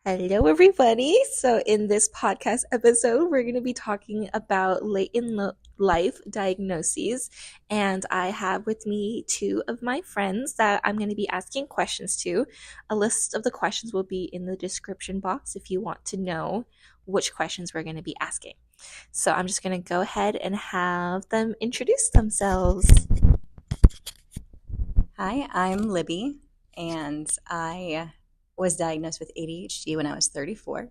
Hello, everybody. So, in this podcast episode, we're going to be talking about late in life diagnoses. And I have with me two of my friends that I'm going to be asking questions to. A list of the questions will be in the description box if you want to know which questions we're going to be asking. So, I'm just going to go ahead and have them introduce themselves. Hi, I'm Libby, and I was diagnosed with ADHD when I was 34,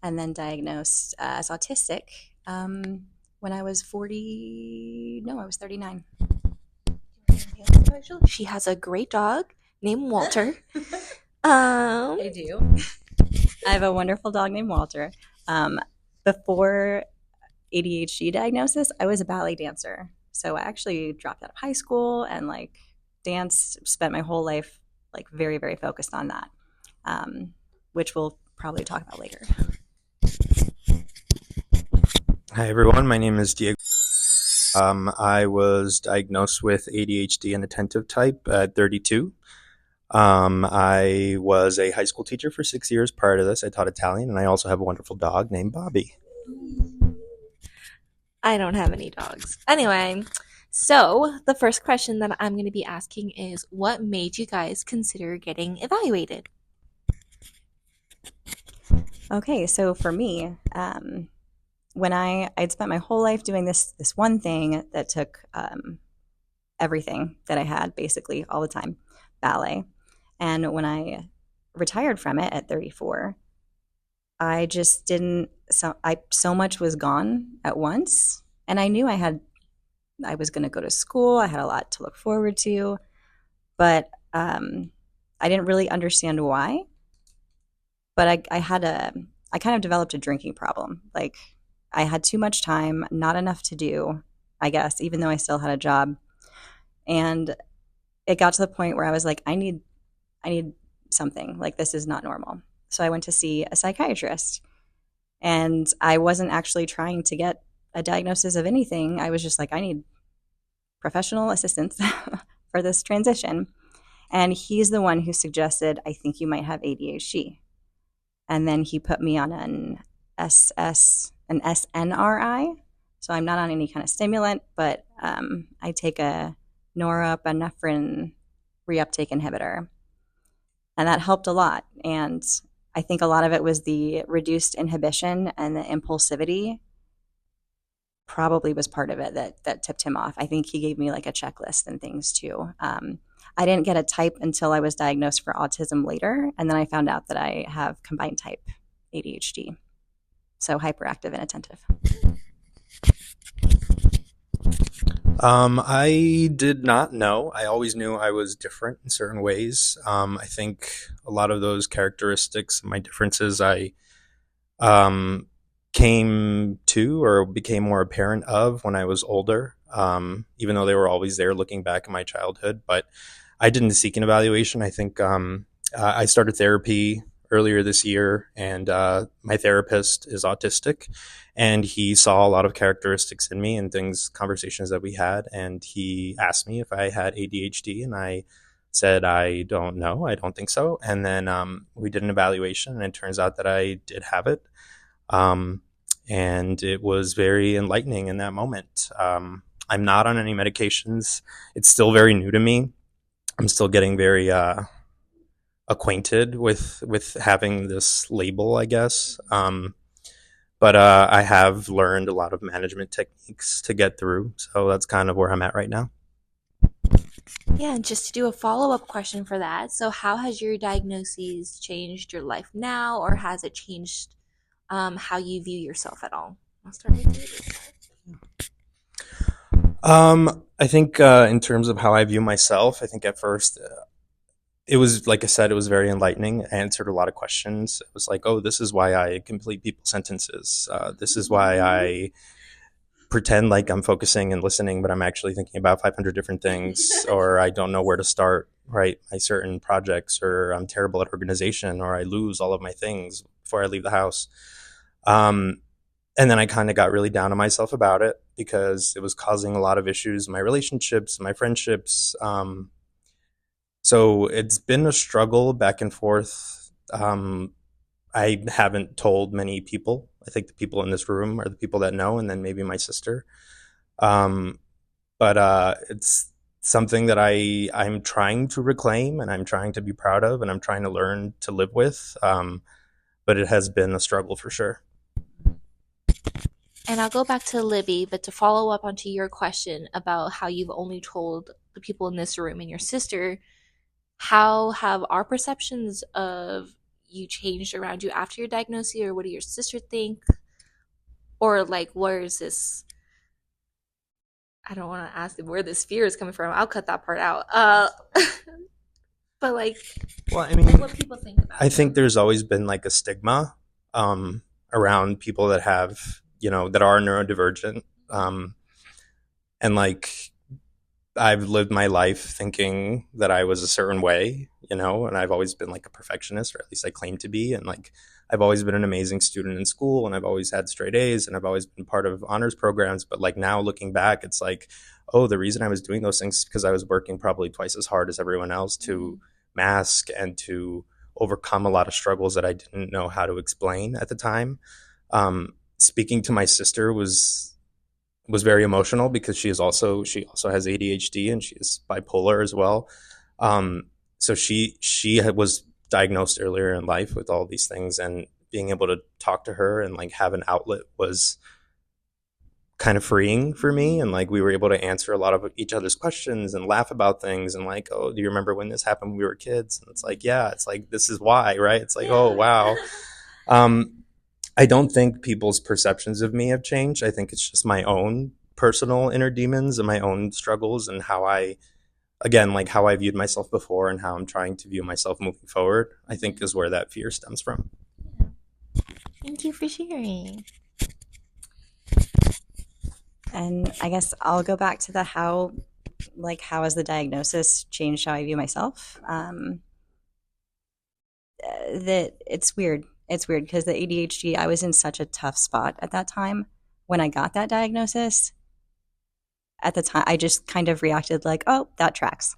and then diagnosed as autistic when I was 40. No, I was 39. She has a great dog named Walter. I do. I have a wonderful dog named Walter. Um, Before ADHD diagnosis, I was a ballet dancer. So I actually dropped out of high school and danced, spent my whole life very, very focused on that, which we'll probably talk about later. Hi everyone, my name is Diego. I was diagnosed with ADHD and attentive type at 32. I was a high school teacher for 6 years. Prior to this, I taught Italian, and I also have a wonderful dog named Bobby. I don't have any dogs. Anyway, so the first question that I'm going to be asking is what made you guys consider getting evaluated? Okay, so for me, when I'd spent my whole life doing this one thing that took everything that I had basically all the time, ballet, and when I retired from it at 34, I just didn't. So much was gone at once, and I knew I was going to go to school. I had a lot to look forward to, but I didn't really understand why. But I kind of developed a drinking problem. Like I had too much time, not enough to do, I guess, even though I still had a job. And it got to the point where I was like, I need something. Like this is not normal. So I went to see a psychiatrist. And I wasn't actually trying to get a diagnosis of anything. I was just like, I need professional assistance for this transition. And he's the one who suggested, I think you might have ADHD. And then he put me on an SNRI. So I'm not on any kind of stimulant, but I take a norepinephrine reuptake inhibitor. And that helped a lot. And I think a lot of it was the reduced inhibition and the impulsivity probably was part of it that tipped him off. I think he gave me like a checklist and things too. I didn't get a type until I was diagnosed for autism later, and then I found out that I have combined type ADHD, so hyperactive and attentive. I did not know. I always knew I was different in certain ways. I think a lot of those characteristics, my differences, I came to or became more apparent of when I was older, even though they were always there looking back at my childhood. But I didn't seek an evaluation. I think I started therapy earlier this year, and my therapist is autistic, and he saw a lot of characteristics in me and things, conversations that we had, and he asked me if I had ADHD, and I said, I don't know, I don't think so. And then we did an evaluation, and it turns out that I did have it. And it was very enlightening in that moment. I'm not on any medications. It's still very new to me. I'm still getting very acquainted with having this label, I guess. But I have learned a lot of management techniques to get through. So that's kind of where I'm at right now. Yeah, and just to do a follow up question for that. So, how has your diagnoses changed your life now, or has it changed how you view yourself at all? I'll start with you. I think in terms of how I view myself, I think at first it was, like I said, it was very enlightening. I answered a lot of questions. It was like, oh, this is why I complete people's sentences. This is why I pretend like I'm focusing and listening, but I'm actually thinking about 500 different things, or I don't know where to start, right? My certain projects, or I'm terrible at organization, or I lose all of my things before I leave the house. And then I kind of got really down on myself about it because it was causing a lot of issues in my relationships, my friendships. So it's been a struggle back and forth. I haven't told many people. I think the people in this room are the people that know, and then maybe my sister. Um, but it's something that I'm trying to reclaim, and I'm trying to be proud of, and I'm trying to learn to live with. But it has been a struggle for sure. And I'll go back to Libby, but to follow up onto your question about how you've only told the people in this room and your sister, how have our perceptions of you changed around you after your diagnosis, or what do your sister think? Or like, where is this? I don't want to ask them where this fear is coming from. I'll cut that part out. But like, Well, I like mean, what people think about I you. think there's always been like a stigma around people that have, that are neurodivergent. And like, I've lived my life thinking that I was a certain way, and I've always been like a perfectionist, or at least I claim to be. And like, I've always been an amazing student in school, and I've always had straight A's, and I've always been part of honors programs. But like now looking back, it's like, oh, the reason I was doing those things is because I was working probably twice as hard as everyone else to mask and to overcome a lot of struggles that I didn't know how to explain at the time. Speaking to my sister was very emotional because she also has ADHD, and she is bipolar as well. So she was diagnosed earlier in life with all these things, and being able to talk to her and like have an outlet was kind of freeing for me. And like we were able to answer a lot of each other's questions and laugh about things, and like, oh, do you remember when this happened when we were kids? And it's like, yeah, it's like, this is why, right? It's like, oh wow. I don't think people's perceptions of me have changed. I think it's just my own personal inner demons and my own struggles, and how I viewed myself before and how I'm trying to view myself moving forward, I think is where that fear stems from. Thank you for sharing. And I guess I'll go back to the how has the diagnosis changed how I view myself? That it's weird. It's weird because the ADHD, I was in such a tough spot at that time when I got that diagnosis. At the time, I just kind of reacted like, oh, that tracks.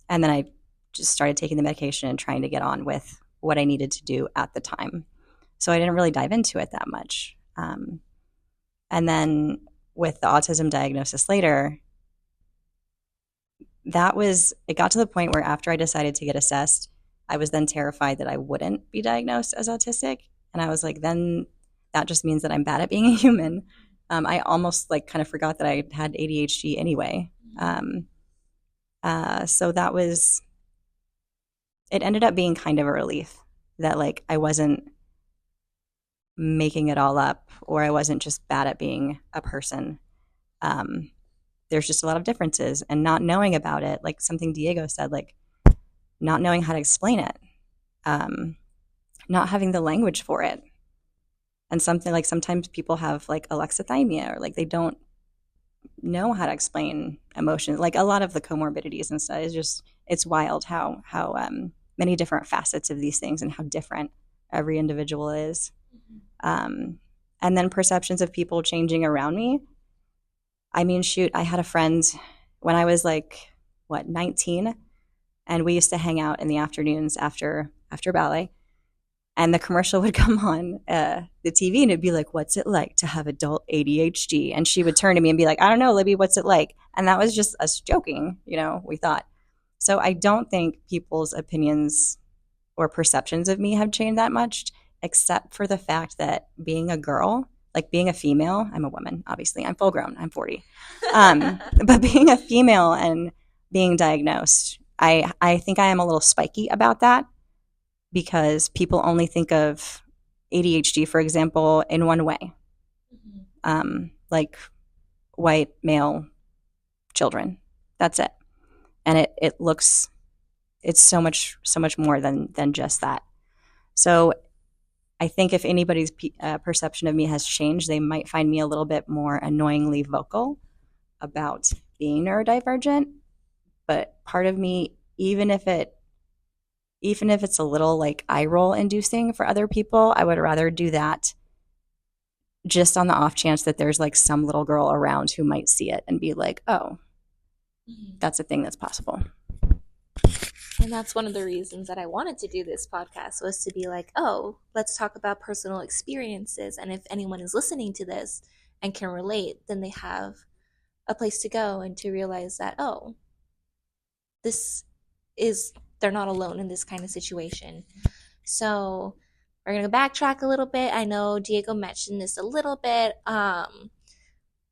And then I just started taking the medication and trying to get on with what I needed to do at the time. So I didn't really dive into it that much. And then with the autism diagnosis later, it got to the point where after I decided to get assessed, I was then terrified that I wouldn't be diagnosed as autistic. And I was like, then that just means that I'm bad at being a human. I almost like kind of forgot that I had ADHD anyway. So it ended up being kind of a relief that like I wasn't making it all up, or I wasn't just bad at being a person. There's just a lot of differences, and not knowing about it, like something Diego said, like not knowing how to explain it, not having the language for it. And something like sometimes people have like alexithymia, or like they don't know how to explain emotions. Like a lot of the comorbidities and stuff is just, it's wild how many different facets of these things and how different every individual is. And then perceptions of people changing around me. I mean, shoot, I had a friend when I was like, 19, and we used to hang out in the afternoons after ballet, and the commercial would come on the TV, and it'd be like, what's it like to have adult ADHD? And she would turn to me and be like, I don't know, Libby, what's it like? And that was just us joking, we thought. So I don't think people's opinions or perceptions of me have changed that much, except for the fact that being a girl, like being a female, I'm a woman, obviously, I'm full grown, I'm 40. But being a female and being diagnosed, I think I am a little spiky about that, because people only think of ADHD, for example, in one way, like white male children. That's it, and it's so much more than just that. So I think if anybody's perception of me has changed, they might find me a little bit more annoyingly vocal about being neurodivergent. But part of me, even if it's a little like eye roll inducing for other people, I would rather do that just on the off chance that there's like some little girl around who might see it and be like, oh, that's a thing that's possible. And that's one of the reasons that I wanted to do this podcast, was to be like, oh, let's talk about personal experiences. And if anyone is listening to this and can relate, then they have a place to go and to realize that, oh, they're not alone in this kind of situation. So we're going to backtrack a little bit. I know Diego mentioned this a little bit.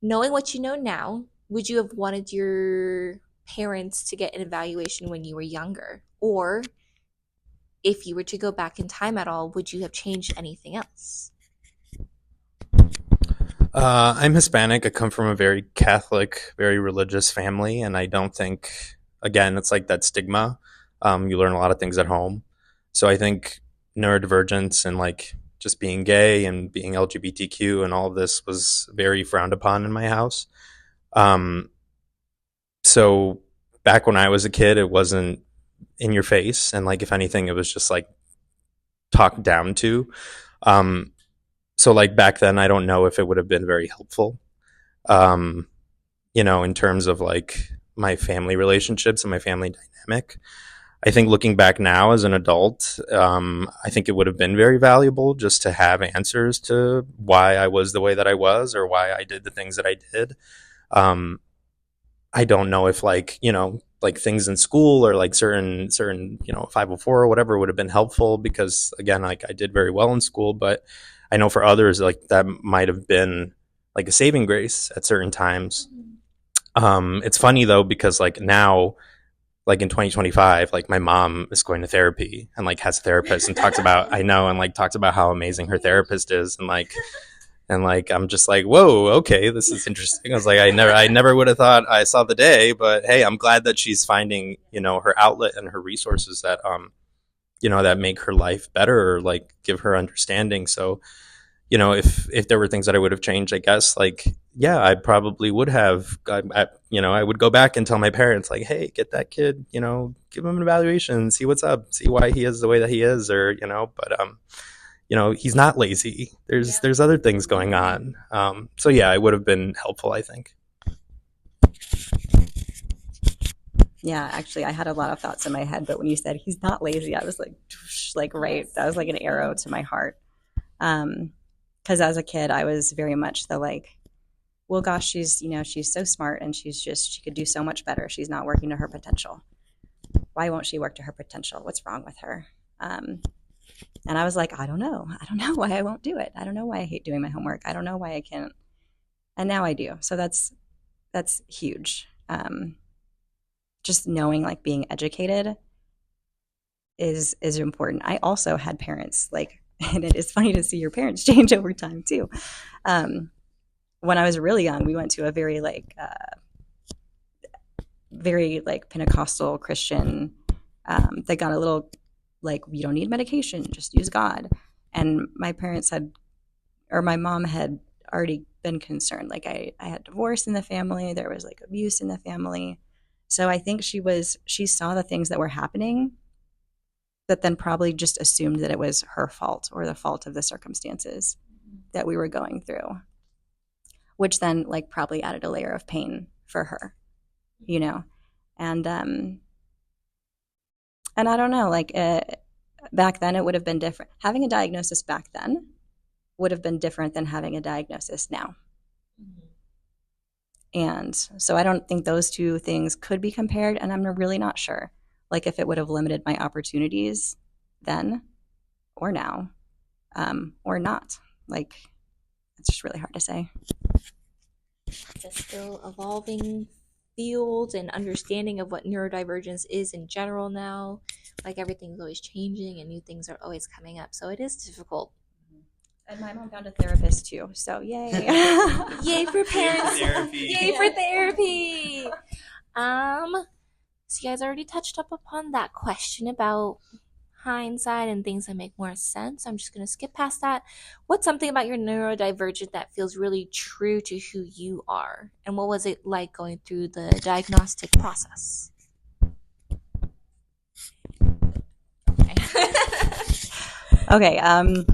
Knowing what you know now, would you have wanted your parents to get an evaluation when you were younger? Or if you were to go back in time at all, would you have changed anything else? I'm Hispanic. I come from a very Catholic, very religious family, and I don't think, again, it's like that stigma. You learn a lot of things at home. So I think neurodivergence and like just being gay and being LGBTQ and all of this was very frowned upon in my house. So back when I was a kid, it wasn't in your face. And like, if anything, it was just like talked down to. So like back then, I don't know if it would have been very helpful, in terms of like my family relationships and my family dynamic. I think looking back now as an adult, I think it would have been very valuable just to have answers to why I was the way that I was or why I did the things that I did. I don't know if like things in school or like certain 504 or whatever would have been helpful, because again, like I did very well in school, but I know for others, like that might have been like a saving grace at certain times. It's funny though, because like now, like in 2025, like my mom is going to therapy and like has a therapist and talks about, I know, and like talks about how amazing her therapist is. And like, I'm just like, whoa, okay, this is interesting. I was like, I never would have thought I saw the day, but hey, I'm glad that she's finding, her outlet and her resources that, that make her life better or like give her understanding. So, if there were things that I would have changed, I guess, like, yeah, I probably would have, I would go back and tell my parents, like, hey, get that kid, give him an evaluation, see what's up, see why he is the way that he is, or, but, he's not lazy. There's other things going on. So yeah, it would have been helpful, I think. Yeah, actually, I had a lot of thoughts in my head, but when you said he's not lazy, I was like, right. That was like an arrow to my heart. Because as a kid, I was very much the like, well, gosh, she's so smart and she could do so much better. She's not working to her potential. Why won't she work to her potential? What's wrong with her? And I was like, I don't know why I won't do it. I don't know why I hate doing my homework. I don't know why I can't. And now I do. So that's huge. Just knowing like being educated is important. I also had parents like, and it is funny to see your parents change over time too. When I was really young, we went to a very Pentecostal Christian that got a little like, you don't need medication, just use God. And my mom had already been concerned. Like I had divorce in the family. There was like abuse in the family. So I think she saw the things that were happening, that then probably just assumed that it was her fault or the fault of the circumstances that we were going through, which then like probably added a layer of pain for her, and I don't know, like back then it would have been different. Having a diagnosis back then would have been different than having a diagnosis now. And so I don't think those two things could be compared, and I'm really not sure like if it would have limited my opportunities then or now, or not. Like, it's just really hard to say. It's a still evolving field and understanding of what neurodivergence is in general now. Like, everything's always changing and new things are always coming up. So it is difficult. And my mom found a therapist too, so yay. Yay for parents. Yay for therapy. So you guys already touched up upon that question about hindsight and things that make more sense. I'm just going to skip past that. What's something about your neurodivergent that feels really true to who you are? And what was it like going through the diagnostic process? Okay,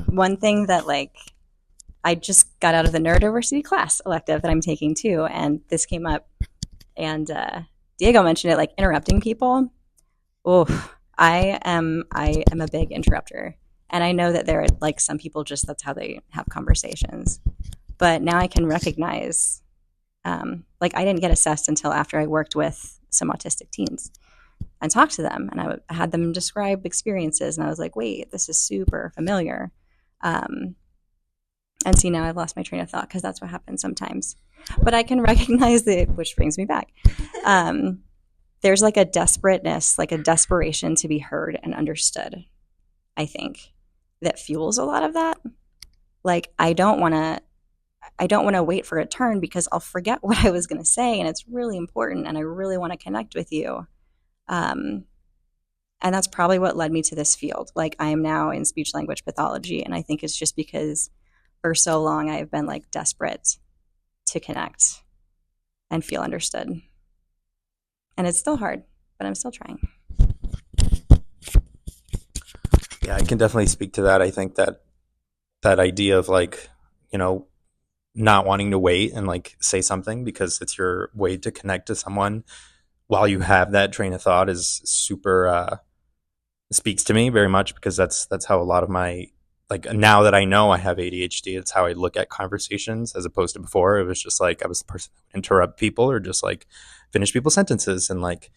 one thing that like I just got out of the neurodiversity class elective that I'm taking too, and this came up, and Diego mentioned it, like interrupting people. Oh, I am a big interrupter. And I know that there are like some people just that's how they have conversations. But now I can recognize, like I didn't get assessed until after I worked with some autistic teens and talked to them. And I had them describe experiences. And I was like, wait, this is super familiar. And see, now I've lost my train of thought because that's what happens sometimes. But I can recognize it, which brings me back. There's like a desperateness, like a desperation to be heard and understood, I think, that fuels a lot of that. Like I don't want to wait for a turn because I'll forget what I was going to say, and it's really important and I really want to connect with you. And that's probably what led me to this field. Like I am now in speech language pathology, and I think it's just because for so long I've been like desperate to connect and feel understood. And it's still hard, but I'm still trying. Yeah, I can definitely speak to that. I think that idea of like, not wanting to wait and like say something because it's your way to connect to someone while you have that train of thought is super speaks to me very much, because that's how a lot of my, like, now that I know I have ADHD, it's how I look at conversations, as opposed to before. It was just like I was the person who would interrupt people or just like finish people's sentences and like.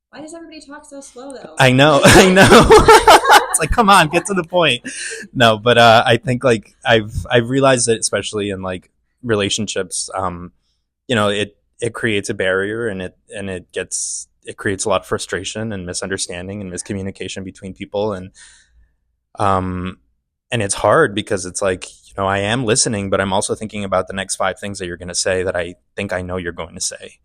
Why does everybody talk so slow though? I know. It's like, come on, get to the point. No, but I think like I've realized that, especially in like relationships, it creates a barrier, and it creates a lot of frustration and misunderstanding and miscommunication between people, and it's hard because it's like, I am listening, but I'm also thinking about the next 5 things that you're going to say that I think I know you're going to say.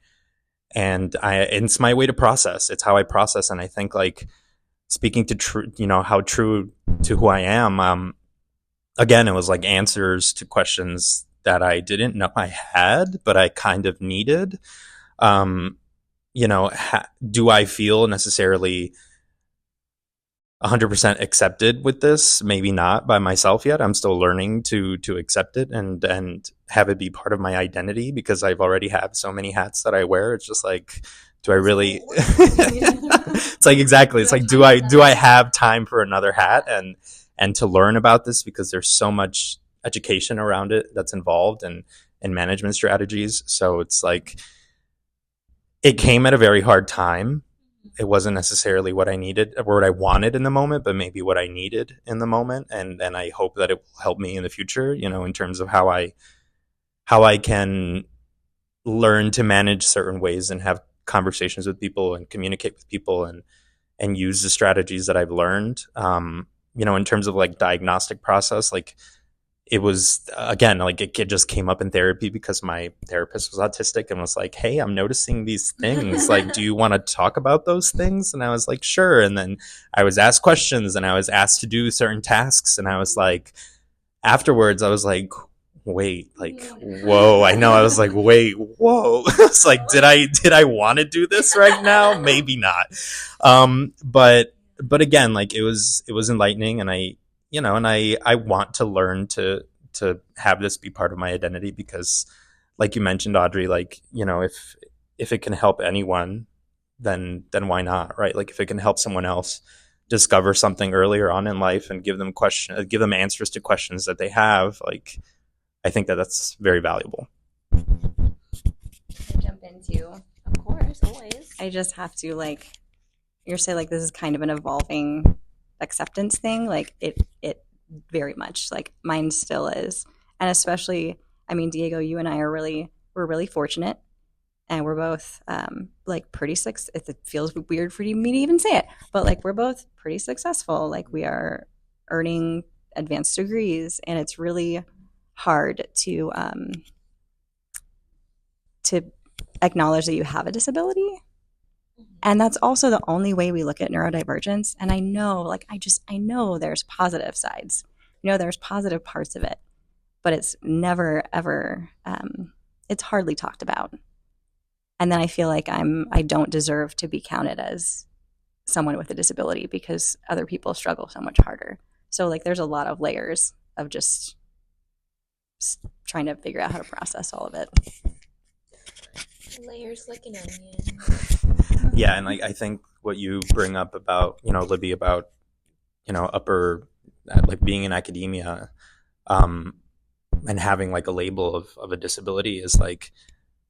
And it's my way to process. It's how I process. And I think like speaking to how true to who I am, again, it was like answers to questions that I didn't know I had, but I kind of needed. Do I feel necessarily 100% accepted with this? Maybe not by myself yet. I'm still learning to accept it and have it be part of my identity, because I've already have so many hats that I wear. It's just like, do I really? It's like, exactly. It's like, do I have time for another hat and to learn about this, because there's so much education around it that's involved and management strategies. So it's like, it came at a very hard time. It wasn't necessarily what I needed or what I wanted in the moment, but maybe what I needed in the moment. And I hope that it will help me in the future, in terms of how I can learn to manage certain ways and have conversations with people and communicate with people and use the strategies that I've learned. In terms of like diagnostic process, like it was, again, like it just came up in therapy because my therapist was autistic and was like, hey, I'm noticing these things. Like, do you want to talk about those things? And I was like, sure. And then I was asked questions and I was asked to do certain tasks. And I was like, afterwards, I was like, wait, like, whoa. I know. I was like, wait, whoa. It's like, did I want to do this right now? Maybe not. But again, like it was enlightening, and I want to learn to have this be part of my identity, because like you mentioned, Audrey, like, if it can help anyone, then why not, right? Like if it can help someone else discover something earlier on in life and give them answers to questions that they have, like, I think that that's very valuable. Jump into, of course, always. I just have to, like, you're saying, like, this is kind of an evolving acceptance thing. Like it very much, like mine still is. And especially, I mean, Diego, you and I we're really fortunate, and we're both like pretty it feels weird for me to even say it, but like we're both pretty successful. Like we are earning advanced degrees, and it's really hard to acknowledge that you have a disability. And that's also the only way we look at neurodivergence. And I know, like, I know there's positive sides. There's positive parts of it, but it's never, ever, it's hardly talked about. And then I feel like I don't deserve to be counted as someone with a disability because other people struggle so much harder. So, like, there's a lot of layers of just trying to figure out how to process all of it. Layers like an onion. Yeah, and like I think what you bring up about, Libby, about, upper, like being in academia, um, and having like a label of a disability is like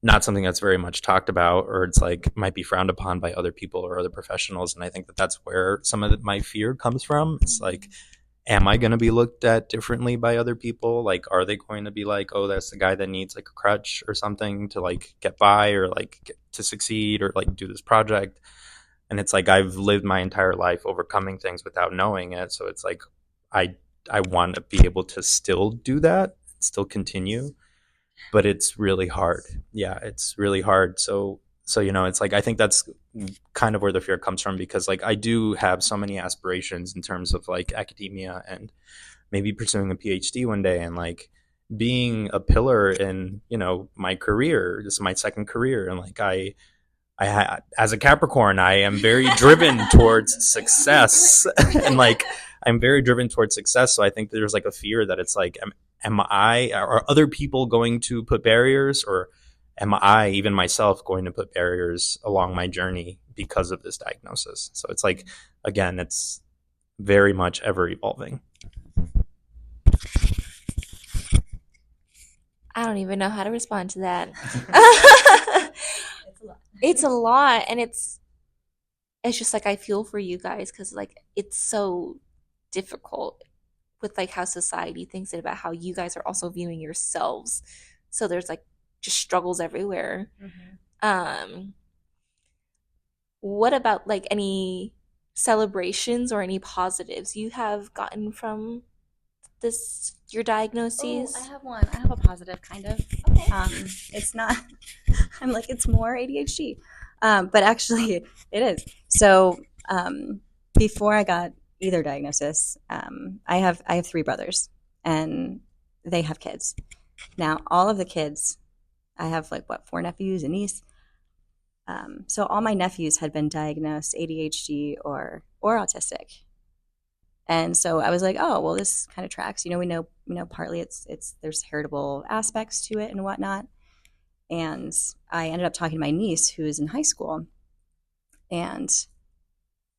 not something that's very much talked about, or it's like might be frowned upon by other people or other professionals. And I think that that's where some of my fear comes from. It's like, am I going to be looked at differently by other people? Like, are they going to be like, oh, that's the guy that needs like a crutch or something to like get by, or like to succeed, or like do this project? And it's like, I've lived my entire life overcoming things without knowing it. So it's like, I, I want to be able to still do that, still continue, but it's really hard. Yeah, it's really hard. So it's like, I think that's kind of where the fear comes from, because like I do have so many aspirations in terms of like academia and maybe pursuing a PhD one day, and like being a pillar in, my career. This is my second career, and like as a Capricorn, I am very driven towards success, and like I'm very driven towards success. So I think there's like a fear that it's like, are other people going to put barriers, or am I, even myself, going to put barriers along my journey because of this diagnosis? So it's like, again, it's very much ever evolving. I don't even know how to respond to that. It's a lot, and it's just like I feel for you guys, because like it's so difficult with like how society thinks it, about how you guys are also viewing yourselves. So there's like just struggles everywhere. Mm-hmm. What about like any celebrations or any positives you have gotten from your diagnoses? Oh, I have one. I have a positive, kind of. Okay. It's not. I'm like, it's more ADHD, but actually, it is. So before I got either diagnosis, I have 3 brothers, and they have kids. Now, all of the kids, I have like 4 nephews and niece. So all my nephews had been diagnosed ADHD or autistic. And so I was like, oh, well, this kind of tracks. We know partly it's there's heritable aspects to it and whatnot. And I ended up talking to my niece, who is in high school, and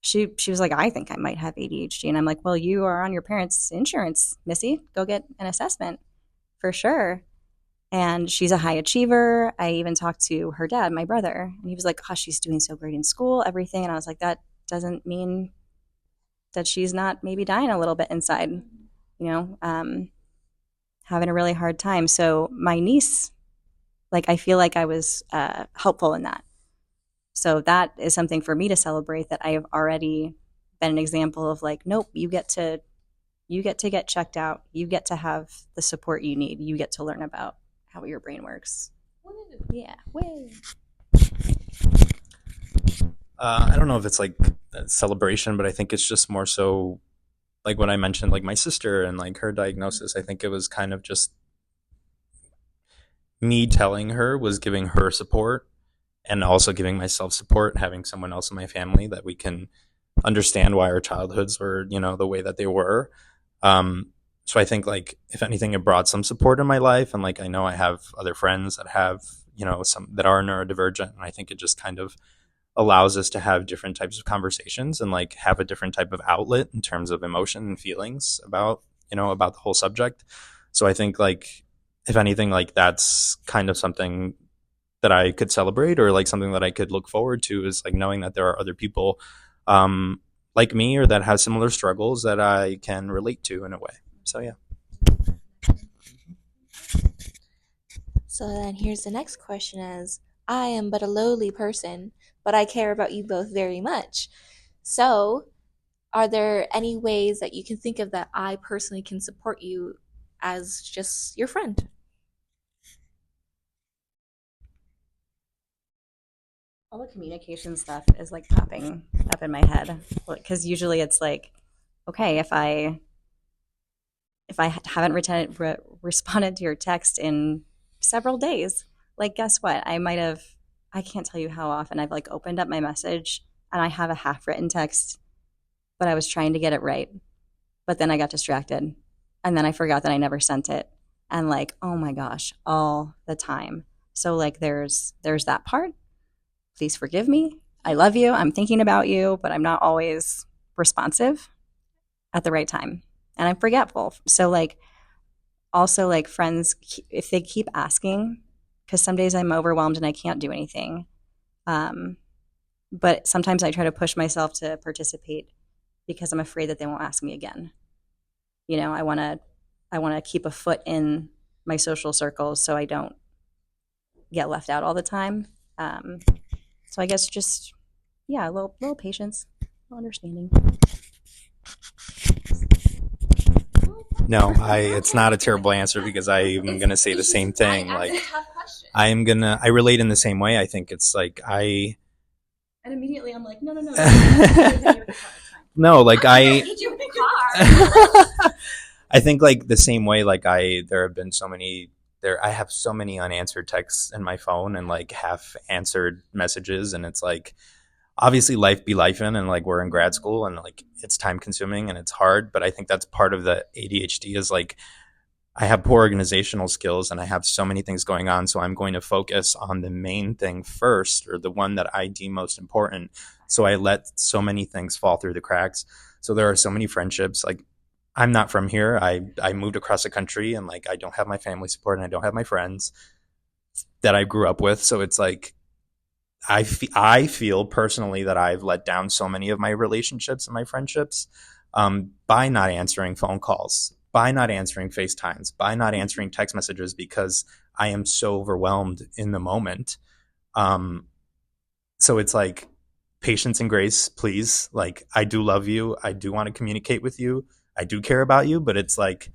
she was like, I think I might have ADHD. And I'm like, well, you are on your parents' insurance, Missy. Go get an assessment for sure. And she's a high achiever. I even talked to her dad, my brother, and he was like, oh, she's doing so great in school, everything. And I was like, that doesn't mean that she's not maybe dying a little bit inside, having a really hard time. So my niece, like, I feel like I was helpful in that. So that is something for me to celebrate, that I have already been an example of like, nope, you get to get checked out. You get to have the support you need. You get to learn about how your brain works. Yeah. Way. I don't know if it's like a celebration, but I think it's just more so like what I mentioned, like my sister and like her diagnosis. I think it was kind of just me telling her was giving her support, and also giving myself support, having someone else in my family that we can understand why our childhoods were, the way that they were. So I think like, if anything, it brought some support in my life. And like, I know I have other friends that have, some that are neurodivergent. And I think it just kind of allows us to have different types of conversations and like have a different type of outlet in terms of emotion and feelings about the whole subject. So I think like, if anything, like that's kind of something that I could celebrate, or like something that I could look forward to, is like knowing that there are other people like me, or that have similar struggles that I can relate to in a way. So yeah. So then here's the next question: as I am but a lowly person, but I care about you both very much. So are there any ways that you can think of that I personally can support you as just your friend? All the communication stuff is like popping up in my head, because usually it's like, okay, if I haven't responded to your text in several days, like, guess what? I can't tell you how often I've like opened up my message and I have a half written text, but I was trying to get it right. But then I got distracted, and then I forgot that I never sent it. And like, oh my gosh, all the time. So like there's that part. Please forgive me. I love you, I'm thinking about you, but I'm not always responsive at the right time. And I'm forgetful. So like also like friends, if they keep asking, because some days I'm overwhelmed and I can't do anything. But sometimes I try to push myself to participate because I'm afraid that they won't ask me again. You know, I want to keep a foot in my social circles so I don't get left out all the time. So I guess just yeah, a little patience, a little understanding. No, it's not a terrible answer because I'm gonna say the same thing. Like I relate in the same way. I think it's like And immediately I'm like, no. no, like Get you in the car. I think like the same way. Like there have been so many I have so many unanswered texts in my phone and like half answered messages, and it's like obviously life be life in, and like we're in grad school and like it's time consuming and it's hard, but I think that's part of the ADHD is like I have poor organizational skills and I have so many things going on, so I'm going to focus on the main thing first, or the one that I deem most important. So I let so many things fall through the cracks. So there are so many friendships, like I'm not from here. I moved across the country and like I don't have my family support and I don't have my friends that I grew up with. So it's like I feel personally that I've let down so many of my relationships and my friendships by not answering phone calls, by not answering FaceTimes, by not answering text messages because I am so overwhelmed in the moment. So it's like patience and grace, please. Like I do love you. I do want to communicate with you. I do care about you, but it's like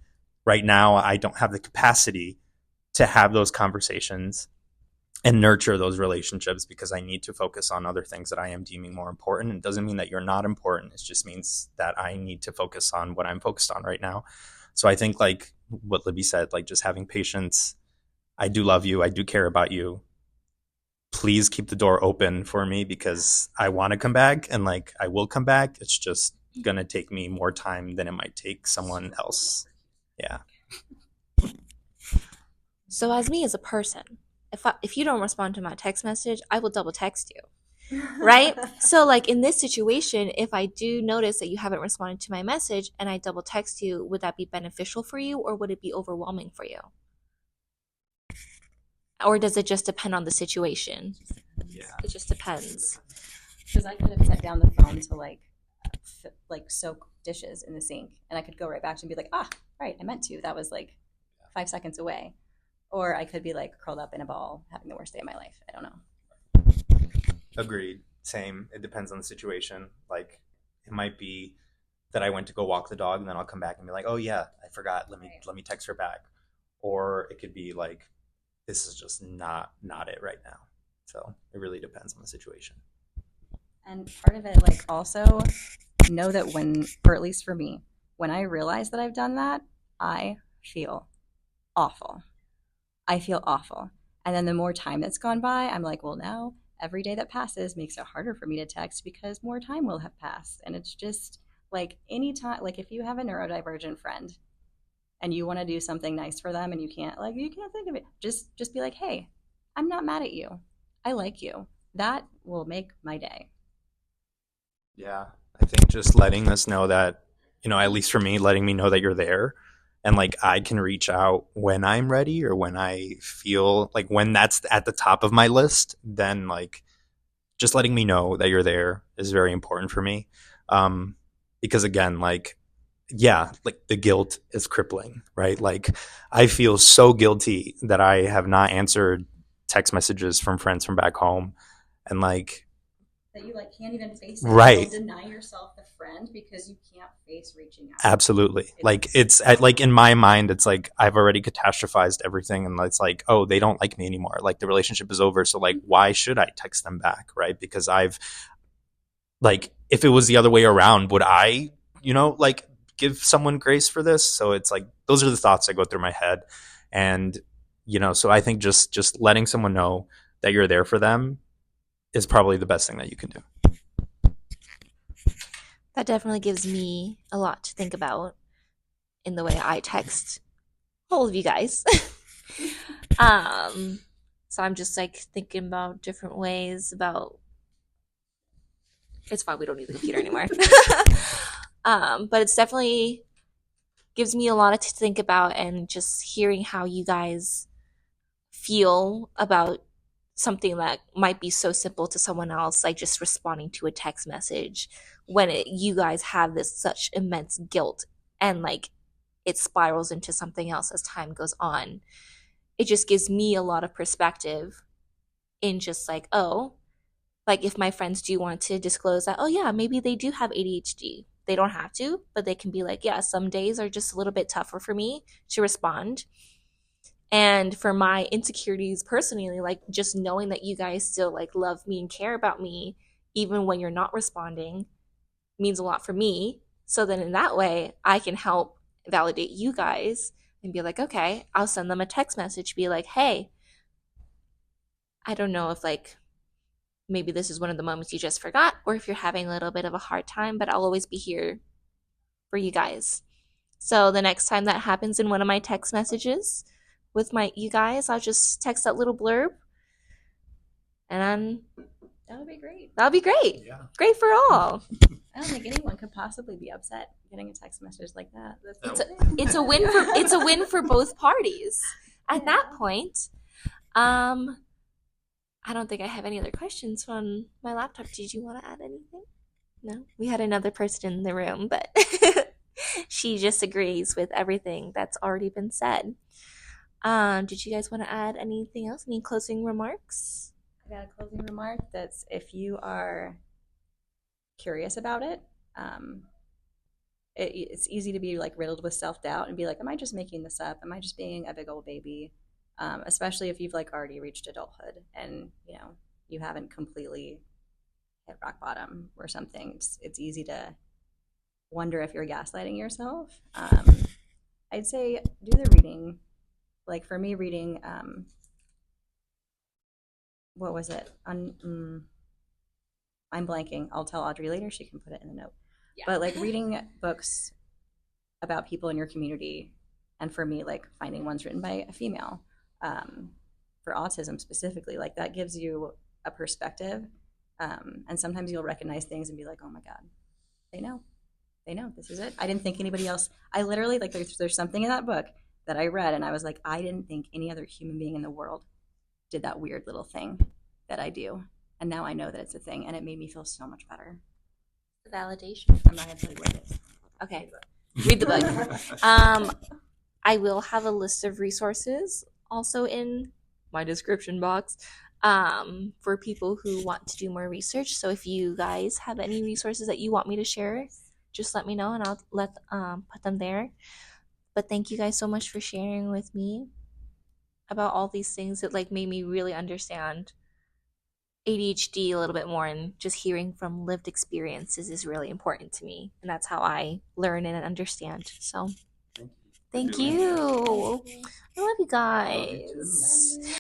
right now I don't have the capacity to have those conversations and nurture those relationships because I need to focus on other things that I am deeming more important. It doesn't mean that you're not important. It just means that I need to focus on what I'm focused on right now. So I think like what Libby said, like just having patience. I do love you. I do care about you. Please keep the door open for me because I want to come back and like I will come back. It's just going to take me more time than it might take someone else. Yeah. So as me as a person, if you don't respond to my text message, I will double text you. Right? So like in this situation, if I do notice that you haven't responded to my message and I double text you, would that be beneficial for you or would it be overwhelming for you? Or does it just depend on the situation? Yeah. It just depends. Because I could have set down the phone to like soak dishes in the sink, and I could go right back to and be like, right, I meant to. That was like 5 seconds away. Or I could be like curled up in a ball, having the worst day of my life. I don't know. Agreed. Same. It depends on the situation. Like it might be that I went to go walk the dog and then I'll come back and be like, oh yeah, I forgot. Let me text her back. Or it could be like, this is just not it right now. So it really depends on the situation. And part of it, like also know that or at least for me, when I realize that I've done that, I feel awful. I feel awful. And then the more time that's gone by, I'm like, well, now every day that passes makes it harder for me to text because more time will have passed. And it's just like any time, like if you have a neurodivergent friend and you want to do something nice for them and you can't think of it, just be like, hey, I'm not mad at you. I like you. That will make my day. Yeah. I think just letting us know that, at least for me, letting me know that you're there. And like I can reach out when I'm ready or when I feel like when that's at the top of my list, then like just letting me know that you're there is very important for me. Because again, like, yeah, like the guilt is crippling, right? Like I feel so guilty that I have not answered text messages from friends from back home. And like, that you like can't even face it. Right. You'll deny yourself the friend because you can't face reaching out. Absolutely. Like it's like in my mind, it's like I've already catastrophized everything, and it's like, oh, they don't like me anymore. Like the relationship is over. So like, why should I text them back, right? Because I've like, if it was the other way around, would I, like give someone grace for this? So it's like those are the thoughts that go through my head, and so I think just letting someone know that you're there for them is probably the best thing that you can do. That definitely gives me a lot to think about in the way I text all of you guys. So I'm just like thinking about different ways about It's fine. We don't need the computer anymore. But it's definitely gives me a lot to think about, and just hearing how you guys feel about something that might be so simple to someone else, like just responding to a text message, when you guys have this such immense guilt, and like it spirals into something else as time goes on. It just gives me a lot of perspective in just like, oh, like if my friends do want to disclose that, oh yeah, maybe they do have ADHD. They don't have to, but they can be like, yeah, some days are just a little bit tougher for me to respond. And for my insecurities personally, like just knowing that you guys still like love me and care about me, even when you're not responding, means a lot for me. So then in that way, I can help validate you guys and be like, okay, I'll send them a text message, be like, hey, I don't know if like maybe this is one of the moments you just forgot, or if you're having a little bit of a hard time, but I'll always be here for you guys. So the next time that happens in one of my text messages with you guys, I'll just text that little blurb, and That would be great. that'll be great. Yeah. Great for all. I don't think anyone could possibly be upset getting a text message like that. It's a win for both parties. At that point, I don't think I have any other questions on my laptop. Did you want to add anything? No? We had another person in the room, but she just agrees with everything that's already been said. Did you guys want to add anything else? Any closing remarks? I got a closing remark that's, if you are curious about it, it's easy to be like riddled with self-doubt and be like, am I just making this up? Am I just being a big old baby? Especially if you've like already reached adulthood and you haven't completely hit rock bottom or something. It's easy to wonder if you're gaslighting yourself. I'd say do the reading. Like for me, reading what was it? I'm blanking. I'll tell Audrey later. She can put it in the note. Yeah. But like reading books about people in your community, and for me, like finding ones written by a female for autism specifically, like that gives you a perspective. And sometimes you'll recognize things and be like, oh my God, they know, this is it. I didn't think anybody else. I literally, like there's something in that book that I read and I was like, I didn't think any other human being in the world did that weird little thing that I do. And now I know that it's a thing, and it made me feel so much better. Validation. I'm not going to tell you what it is. Okay. Read the book. I will have a list of resources also in my description box for people who want to do more research. So if you guys have any resources that you want me to share, just let me know and I'll put them there. But thank you guys so much for sharing with me about all these things that like made me really understand ADHD a little bit more, and just hearing from lived experiences is really important to me, and that's how I learn and understand. So thank you. I love you guys.